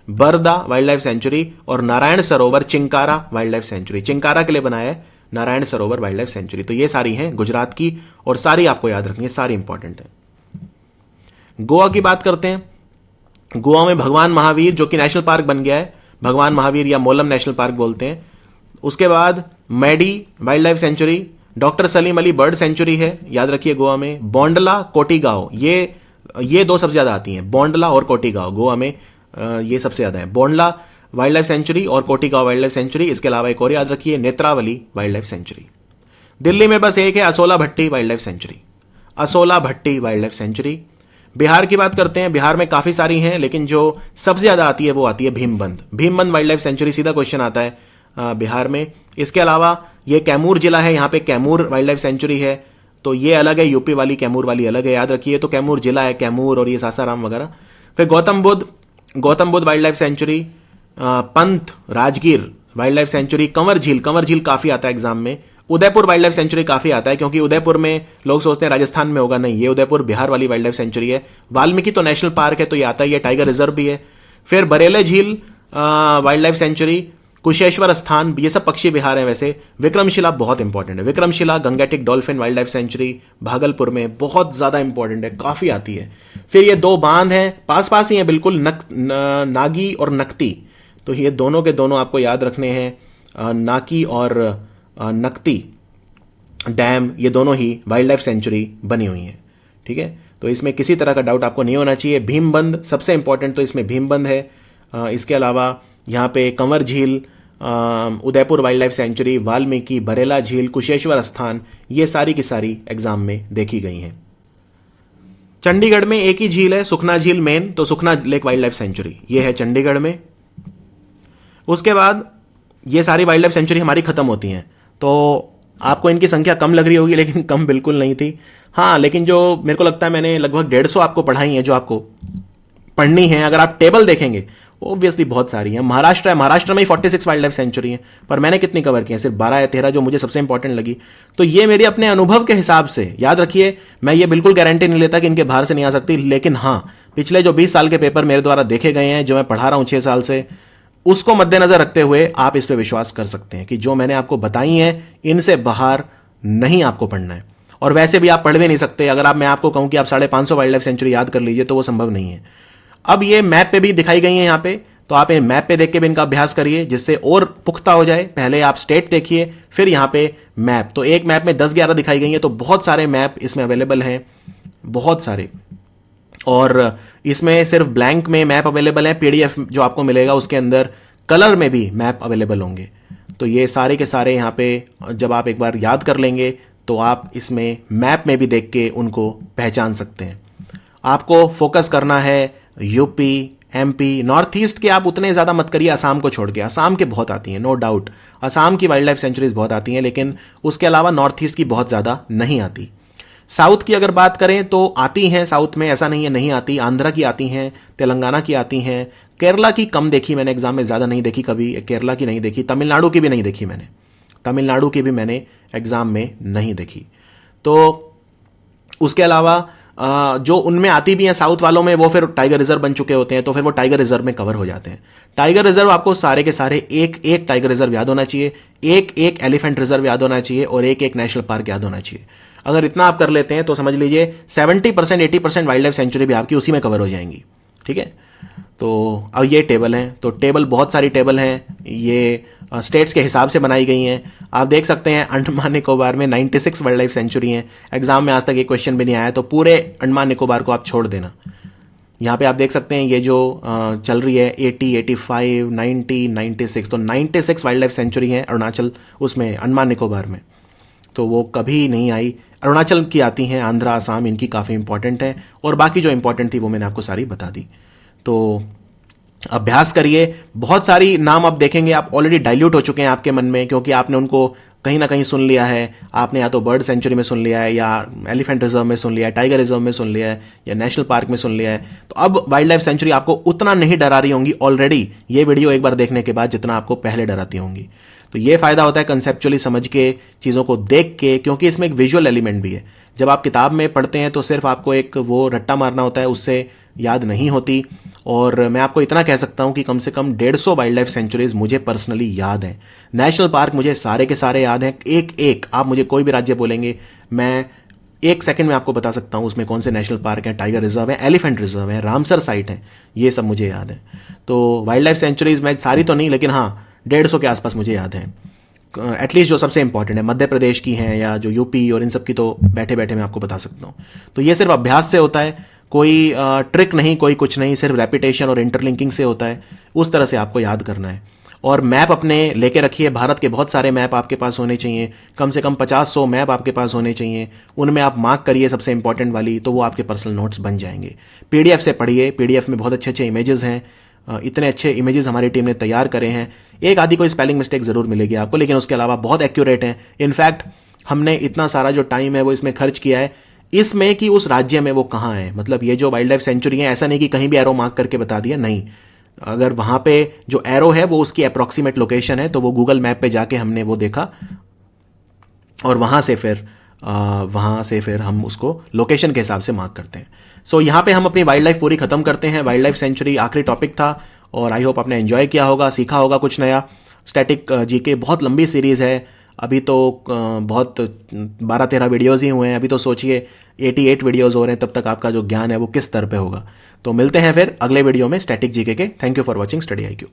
बरदा वाइल्ड लाइफ सेंचुरी और Narayan Sarovar chinkara wild life sanctuary. Chinkara के लिए बनाया है Narayan Sarovar wild life sanctuary. तो ये सारी हैं गुजरात की और सारी आपको याद रखनी है, सारी इंपॉर्टेंट है। गोवा की बात करते हैं। गोवा में भगवान महावीर जो कि नेशनल पार्क बन गया है, भगवान महावीर या मोलम नेशनल पार्क बोलते हैं। उसके बाद Mhadei wild life sanctuary, doctor Salim Ali bird sanctuary है, याद रखिए गोवा में। बोंडला, कोटीगांव, ये दो सबसे ज्यादा आती हैं, बोंडला और कोटीगांव गोवा में, ये सबसे ज्यादा है। बोंडला वाइल्ड लाइफ सेंचुरी और कोटीगांव वाइल्ड लाइफ सेंचुरी। इसके अलावा एक और याद रखिए, Netravali wild life sanctuary. Delhi में बस एक है, असोला भट्टी वाइल्ड लाइफ सेंचुरी। असोला भट्टी वाइल्ड लाइफ सेंचुरी। बिहार की बात करते हैं, बिहार में काफ़ी सारी हैं, लेकिन जो सबसे ज़्यादा आती है वो आती है Bhimbandh. Bhimbandh wild life sanctuary, सीधा क्वेश्चन आता है बिहार में। इसके अलावा ये कैमूर जिला है, यहाँ पे कैमूर वाइल्ड लाइफ सेंचुरी है, तो ये अलग है, यूपी वाली कैमूर वाली अलग है, याद रखिए। तो कैमूर जिला है, कैमूर और ये सासाराम वगैरह। फिर Gautam Buddha wild life sanctuary, Pant Rajgir wild life sanctuary, Kanwar झील काफ़ी आता है एग्जाम में। उदयपुर वाइल्ड लाइफ सेंचुरी काफ़ी आता है, क्योंकि उदयपुर में लोग सोचते हैं राजस्थान में होगा, नहीं, ये उदयपुर बिहार वाली वाइल्ड लाइफ सेंचुरी है। वाल्मीकि तो नेशनल पार्क है, तो ये आता ही है, टाइगर रिजर्व भी है। फिर बरेली झील वाइल्ड लाइफ सेंचुरी, कुशेश्वर स्थान, ये सब पक्षी विहार हैं वैसे। विक्रमशिला बहुत इंपॉर्टेंट है, Vikramshila Gangetic dolphin wild life sanctuary Bhagalpur में बहुत ज़्यादा इंपॉर्टेंट है, काफ़ी आती है। फिर ये दो बांध हैं, पास पास ही हैं बिल्कुल, नागी और नकती, तो ये दोनों के दोनों आपको याद रखने हैं। नाकी और नकती डैम, ये दोनों ही वाइल्ड लाइफ सेंचुरी बनी हुई हैं, ठीक है। तो इसमें किसी तरह का डाउट आपको नहीं होना चाहिए। भीमबंध सबसे इंपॉर्टेंट, तो इसमें भीमबंध है। इसके अलावा यहाँ पे कंवर झील, Udaipur wild life sanctuary, Valmiki, Barela झील, कुशेश्वर स्थान, ये सारी की सारी एग्जाम में देखी गई हैं। चंडीगढ़ में एक ही झील है, सुखना झील मेन, तो सुखना लेक वाइल्ड लाइफ सेंचुरी ये है चंडीगढ़ में। उसके बाद ये सारी वाइल्ड लाइफ सेंचुरी हमारी खत्म होती हैं, तो आपको इनकी संख्या कम लग रही होगी, लेकिन कम बिल्कुल नहीं थी। हाँ, लेकिन जो मेरे को लगता है मैंने लगभग 150 आपको पढ़ाई हैं, जो आपको पढ़नी है। अगर आप टेबल देखेंगे, ऑब्वियसली बहुत सारी हैं। महाराष्ट्र है, महाराष्ट्र में ही 46 वाइल्ड लाइफ सेंचुरी हैं, पर मैंने कितनी कवर की हैं? सिर्फ 12 या 13 जो मुझे सबसे इंपॉर्टेंट लगी। तो ये मेरे अपने अनुभव के हिसाब से, याद रखिए, मैं ये बिल्कुल गारंटी नहीं लेता कि इनके बाहर से नहीं आ सकती, लेकिन हाँ, पिछले जो 20 साल के पेपर मेरे द्वारा देखे गए हैं, जो मैं पढ़ा रहा हूँ 6 साल से, उसको मद्देनजर रखते हुए आप इस पर विश्वास कर सकते हैं कि जो मैंने आपको बताई हैं, इनसे बाहर नहीं आपको पढ़ना है। और वैसे भी आप पढ़ भी नहीं सकते। अगर मैं आपको कहूं कि आप 550 वाइल्ड लाइफ सेंचुरी याद कर लीजिए, तो वो संभव नहीं है। अब ये मैप पे भी दिखाई गई है यहाँ पे, तो आप ये मैप पे देख के भी इनका अभ्यास करिए, जिससे और पुख्ता हो जाए। पहले आप स्टेट देखिए, फिर यहाँ पे मैप। तो एक मैप में 10-11 दिखाई गई है, तो बहुत सारे मैप इसमें अवेलेबल हैं, बहुत सारे। और इसमें सिर्फ ब्लैंक में मैप अवेलेबल है, पीडीएफ जो आपको मिलेगा उसके अंदर कलर में भी मैप अवेलेबल होंगे। तो ये सारे के सारे यहाँ पे जब आप एक बार याद कर लेंगे, तो आप इसमें मैप में भी देख के उनको पहचान सकते हैं। आपको फोकस करना है यूपी, एमपी, नॉर्थ ईस्ट के आप उतने ज़्यादा मत करिए, असम को छोड़ के। असम के बहुत आती हैं, नो डाउट, असम की वाइल्ड लाइफ सेंचुरीज बहुत आती हैं, लेकिन उसके अलावा नॉर्थ ईस्ट की बहुत ज़्यादा नहीं आती। साउथ की अगर बात करें तो आती हैं, साउथ में ऐसा नहीं है नहीं आती। आंध्रा की आती हैं, तेलंगाना की आती हैं, केरला की कम देखी मैंने एग्जाम में, ज़्यादा नहीं देखी कभी, केरला की नहीं देखी, तमिलनाडु की भी नहीं देखी मैंने, तमिलनाडु की भी मैंने एग्जाम में नहीं देखी। तो उसके अलावा जो उनमें आती भी हैं साउथ वालों में, वो फिर टाइगर रिजर्व बन चुके होते हैं, तो फिर वो टाइगर रिजर्व में कवर हो जाते हैं। टाइगर रिजर्व आपको सारे के सारे एक एक टाइगर रिजर्व याद होना चाहिए, एक एक एलिफेंट रिजर्व याद होना चाहिए, और एक एक नेशनल पार्क याद होना चाहिए। अगर इतना आप कर लेते हैं तो समझ लीजिए 70% 80% वाइल्ड लाइफ सेंचुरी भी आपकी उसी में कवर हो जाएंगी, ठीक है। तो अब ये टेबल हैं, तो टेबल बहुत सारी टेबल हैं, ये स्टेट्स के हिसाब से बनाई गई हैं। आप देख सकते हैं अंडमान निकोबार में 96 वाइल्ड लाइफ सेंचुरी हैं। एग्जाम में आज तक एक क्वेश्चन भी नहीं आया, तो पूरे अंडमान निकोबार को आप छोड़ देना। यहाँ पे आप देख सकते हैं ये जो चल रही है 80, 85, 90, 96, तो 96 वाइल्ड लाइफ सेंचुरी हैं अरुणाचल, उसमें अंडमान निकोबार में, तो वो कभी नहीं आई। अरुणाचल की आती हैं, आंध्रा, आसाम, इनकी काफ़ी इंपॉर्टेंट है, और बाकी जो इंपॉर्टेंट थी वो मैंने आपको सारी बता दी। तो अभ्यास करिए, बहुत सारी नाम आप देखेंगे आप ऑलरेडी डाइल्यूट हो चुके हैं आपके मन में, क्योंकि आपने उनको कहीं ना कहीं सुन लिया है। आपने या तो बर्ड सेंचुरी में सुन लिया है, या एलिफेंट रिजर्व में सुन लिया है, टाइगर रिजर्व में सुन लिया है, या नेशनल पार्क में सुन लिया है। तो अब वाइल्ड लाइफ सेंचुरी आपको उतना नहीं डरा रही होंगी ऑलरेडी, ये वीडियो एक बार देखने के बाद, जितना आपको पहले डराती होंगी। तो ये फायदा होता है कंसेप्चुअली समझ के, चीज़ों को देख के, क्योंकि इसमें एक विजुअल एलिमेंट भी है। जब आप किताब में पढ़ते हैं तो सिर्फ आपको एक वो रट्टा मारना होता है, उससे याद नहीं होती। और मैं आपको इतना कह सकता हूं कि कम से कम 150 वाइल्ड लाइफ सेंचुरीज मुझे पर्सनली याद हैं। नेशनल पार्क मुझे सारे के सारे याद हैं, एक एक। आप मुझे कोई भी राज्य बोलेंगे, मैं 1 सेकंड में आपको बता सकता हूं उसमें कौन से नेशनल पार्क हैं, टाइगर रिजर्व है, एलिफेंट रिजर्व है, रामसर साइट है, ये सब मुझे याद है। तो वाइल्ड लाइफ सेंचुरीज मैं सारी तो नहीं, लेकिन हाँ 150 के आसपास मुझे याद है, एटलीस्ट जो सबसे इंपॉर्टेंट है। मध्य प्रदेश की हैं या जो यूपी और इन सब की तो बैठे बैठे मैं आपको बता सकता हूँ। तो ये सिर्फ अभ्यास से होता है, कोई ट्रिक नहीं, कोई कुछ नहीं, सिर्फ रेपिटेशन और इंटरलिंकिंग से होता है। उस तरह से आपको याद करना है। और मैप अपने लेके रखिए। भारत के बहुत सारे मैप आपके पास होने चाहिए, कम से कम 50-100 मैप आपके पास होने चाहिए। उनमें आप मार्क करिए सबसे इंपॉर्टेंट वाली, तो वो आपके पर्सनल नोट्स बन जाएंगे। पीडीएफ से पढ़िए, पीडीएफ में बहुत अच्छे अच्छे इमेजेस हैं। इतने अच्छे इमेजेस हमारी टीम ने तैयार करे हैं। एक आधी कोई स्पेलिंग मिस्टेक ज़रूर मिलेगी आपको, लेकिन उसके अलावा बहुत एक्यूरेट हैं। इनफैक्ट हमने इतना सारा जो टाइम है वो इसमें खर्च किया है इसमें कि उस राज्य में वो कहाँ है। मतलब ये जो वाइल्ड लाइफ सेंचुरी है, ऐसा नहीं कि कहीं भी एरो मार्क करके बता दिया, नहीं। अगर वहाँ पे जो एरो है वो उसकी अप्रॉक्सीमेट लोकेशन है, तो वो गूगल मैप पे जाके हमने वो देखा और वहाँ से फिर हम उसको लोकेशन के हिसाब से मार्क करते हैं। सो यहाँ पे हम अपनी वाइल्ड लाइफ पूरी खत्म करते हैं। वाइल्ड लाइफ सेंचुरी आखिरी टॉपिक था और आई होप आपने एंजॉय किया होगा, सीखा होगा कुछ नया। स्टैटिक जीके बहुत लंबी सीरीज़ है, अभी तो बहुत 12-13 वीडियोज़ ही हुए हैं। अभी तो सोचिए 88 वीडियोज़ हो रहे हैं, तब तक आपका जो ज्ञान है वो किस स्तर पे होगा। तो मिलते हैं फिर अगले वीडियो में स्टैटिक जीके के। Thank you for watching study IQ।